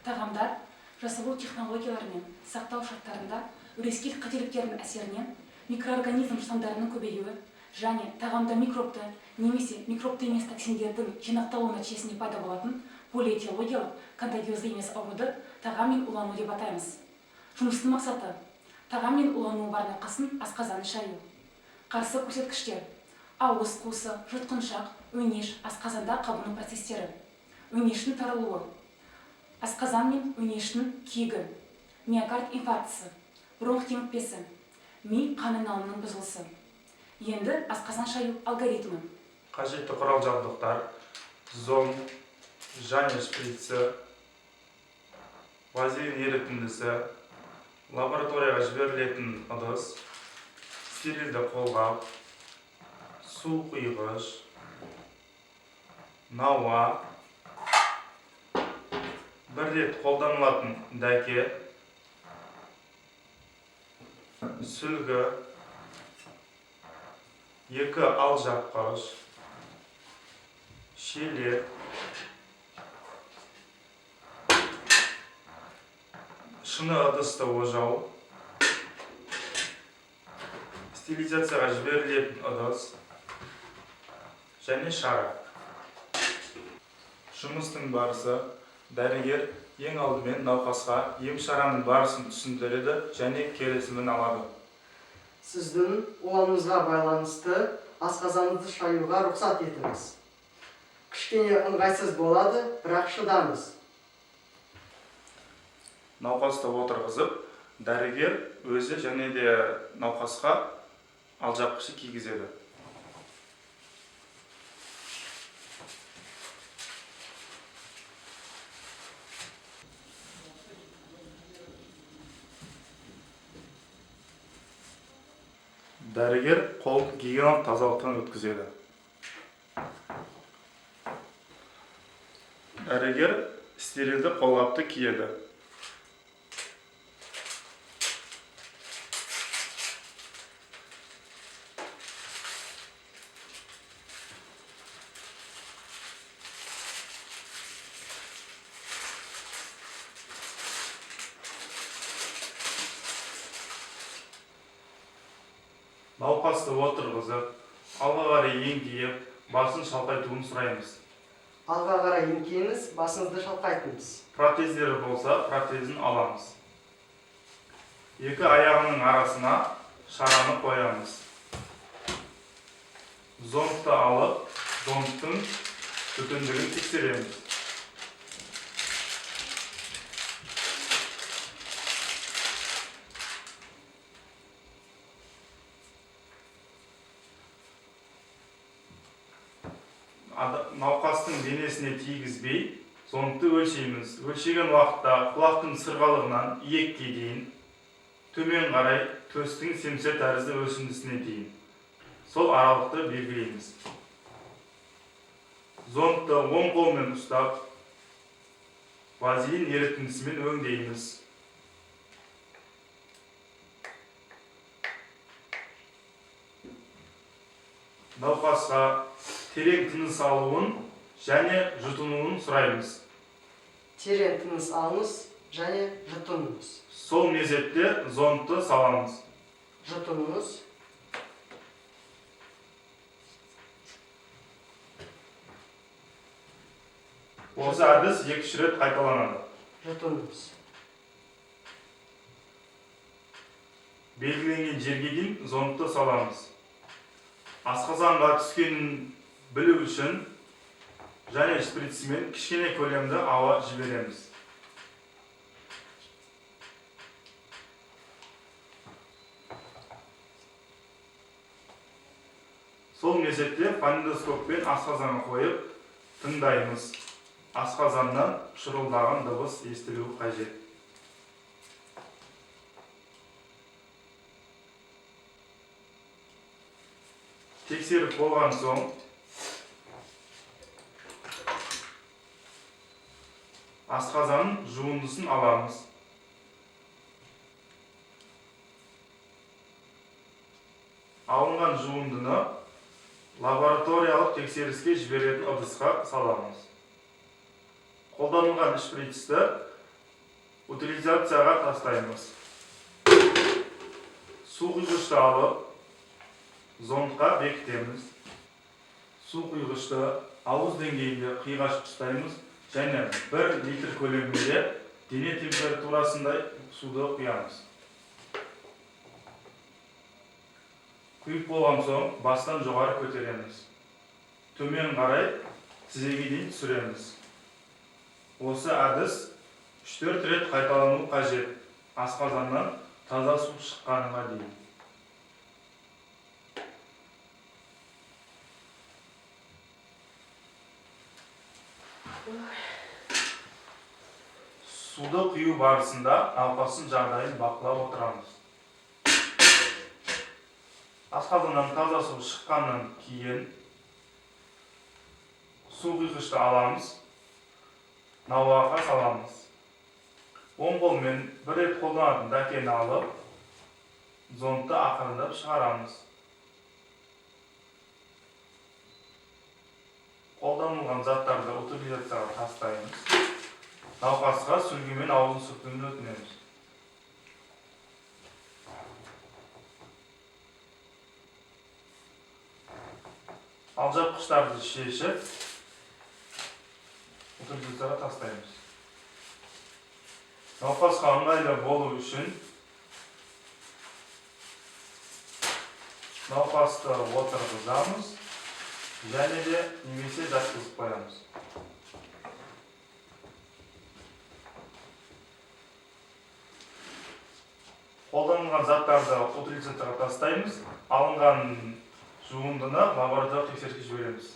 Тағамдар жасалу технологиялары мен сақтау шарттарында өрескел қателіктердің әсерінен микроорганизм штамдарының көбеюі және тағамда микробты немесе микробты емес токсиндердің жинақталу нәтижесінде пайда болатын полиэтиологиялық контагиозды емес ауруды тағаммен улану деп атаймыз. Жұмыстың мақсаты тағам мен улануы бар науқасын асқазанын шаю. Қарсы көрсеткіштер: ауыз қуысы, жұтқыншақ, өңеш, асқазанда қабыну процестері, өңештің тарылуы, асқазан мен өңештің күйігі, миокард инфарктісі, бронх демікпесі, ми қанайналының бұзылысы. Енді асқазан шаю алгоритмі. Қажетті құрал-жабдықтар: зонд, және шприці, вазелин ерітіндісі, лабораторияға жіберілетін ыдыс, стерилді қолғап, су құйғыш, науа, бір рет қолданылатын дәке, сүлгі, 2 алжапқыш, шелек, шыны ыдысты ожау, стерилизацияға жіберілетін ыдыс және шара. Жұмыстың барысы: дәрігер ең алдымен науқасқа ем-шараның барысын түсіндіреді және келісімін алады. Сіздің улануыңызға байланысты асқазаныңызды шаюға рұқсат етіңіз. Кішкене ыңғайсыз болады, бірақ шыдаңыз. Науқасты отырғызып, дәрігер өзі және де науқасқа алжапқышы кигізеді. Дәрігер қолын гигиеналық тазалықтан өткізеді. Дәрігер стерилді қолғапты киеді. Науқасты отырғызып, алға қарай еңкейіп, басын шалқайтуын сұраймыз. Алға қарай еңкейіңіз, басыңызды шалқайтыңыз. Протездері болса, протезін аламыз. 2 аяғының арасына шараны қоямыз. Зондты алып, зондтың бүтіндігін тексереміз. Науқастың денесіне тигізбей, зондты өлшейміз. Өлшеген уақытта құлақтың сырғалығынан иекке дейін, төмен қарай төстің семсер тәрізді өсіндісіне дейін. Сол аралықты белгілейміз. Зондты оң қолмен ұстап, вазелин ерітіндісімен өңдейміз. Науқасқа терең тыныс алуын және жұтынуын сұраймыз. Терең тыныс алыңыз және жұтыныңыз. Сол мезетте зондты саламыз. Жұтыныңыз. Осы әдіс 2 рет қайталанады. Жұтыныңыз. Белгіленген жерге дейін зондты саламыз. Асқазанға түскенін білу үшін және шприцмен кішкене көлемді ауа жібереміз. Сол мезетте фонендоскоппен асқазанға қойып тыңдаймыз. Асқазаннан шырылдаған дыбыс естілуі қажет. Тексеріп болған соң, асқазанның жуындысын аламыз. Алынған жуындыны лабораториялық тексеріске жіберетін ыдысқа саламыз. Қолданылған шприцті утилизацияға тастаймыз. Су құйғышты алып, зондқа бекітеміз. Су құйғышты ауыз деңгейінде қиғаш ұстаймыз және 1 литр көлемінде дене температурасындай суды құямыз. Құйып болған соң бастан жоғары көтереміз. Төмен қарай тізеге дейін түсіреміз. Осы әдіс 3-4 рет қайталану қажет. Асқазаннан таза су шыққанына дейін. Суды құю барысында науқастың жағдайын бақылап отырамыз. Асқазаннан таза су шыққаннан кейін су құйғышты аламыз, науаға саламыз. Оң қолмен 1 рет қолданатын дәкені алып, зондты ақырындап шығарамыз. Қолданылған заттарды утилизацияға тастаймыз. Науқасқа сүлгімен аузын сүртуін өтінеміз. Алжапқыштарды шешіп, утилизацияға тастаймыз. Науқасқа ыңғайлы болу үшін науқасты отырғызамыз және де немесе жатқызып қоямыз. Қолданылған заттарды утилизацияға тастаймыз, алынған жуындыны лабораториялық тексеріске жібереміз.